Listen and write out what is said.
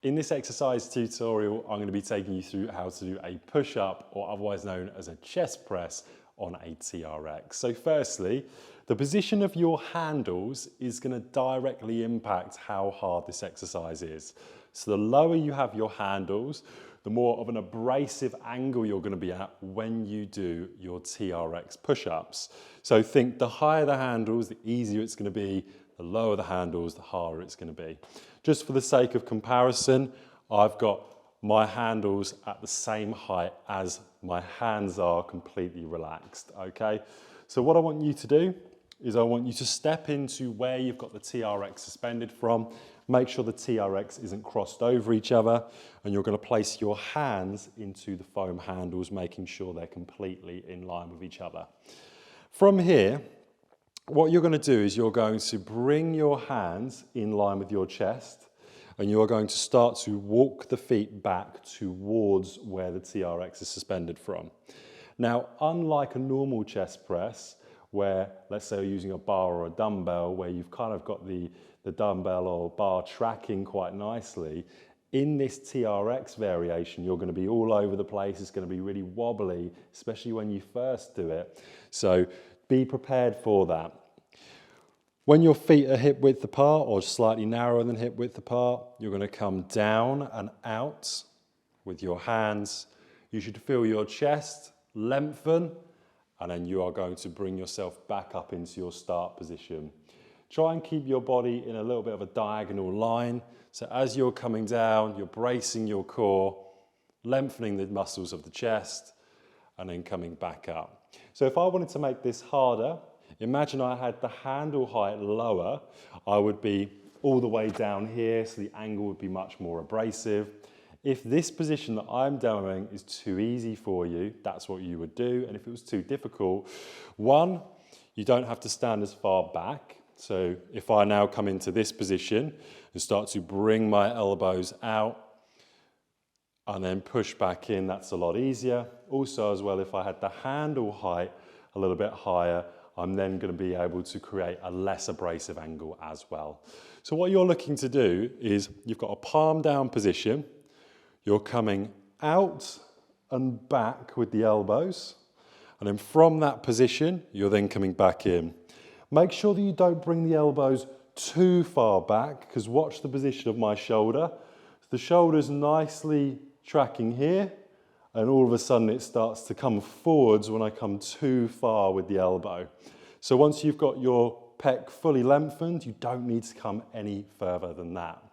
In this exercise tutorial, I'm going to be taking you through how to do a push-up, or otherwise known as a chest press, on a TRX. So firstly, the position of your handles is going to directly impact how hard this exercise is. So the lower you have your handles, the more of an abrasive angle you're going to be at when you do your TRX push-ups. So think the higher the handles, the easier it's going to be. The lower the handles, the harder it's going to be. Just for the sake of comparison, I've got my handles at the same height as my hands are completely relaxed, okay? So what I want you to do is I want you to step into where you've got the TRX suspended from, make sure the TRX isn't crossed over each other, and you're going to place your hands into the foam handles, making sure they're completely in line with each other. From here, what you're going to do is you're going to bring your hands in line with your chest, and you're going to start to walk the feet back towards where the TRX is suspended from. Now, unlike a normal chest press, where let's say you're using a bar or a dumbbell, where you've kind of got the dumbbell or bar tracking quite nicely, in this TRX variation, you're going to be all over the place. It's going to be really wobbly, especially when you first do it. So be prepared for that. When your feet are hip width apart or slightly narrower than hip width apart, you're going to come down and out with your hands. You should feel your chest lengthen, and then you are going to bring yourself back up into your start position. Try and keep your body in a little bit of a diagonal line. So as you're coming down, you're bracing your core, lengthening the muscles of the chest, and then coming back up. So if I wanted to make this harder, imagine I had the handle height lower. I would be all the way down here, so the angle would be much more abrasive. If this position that I'm doing is too easy for you, that's what you would do. And if it was too difficult, one, you don't have to stand as far back. So if I now come into this position and start to bring my elbows out and then push back in, that's a lot easier. Also as well, if I had the handle height a little bit higher, I'm then going to be able to create a less abrasive angle as well. So what you're looking to do is you've got a palm down position. You're coming out and back with the elbows. And then from that position, you're then coming back in. Make sure that you don't bring the elbows too far back, because watch the position of my shoulder. The shoulder's nicely tracking here, and all of a sudden it starts to come forwards when I come too far with the elbow. So once you've got your pec fully lengthened, you don't need to come any further than that.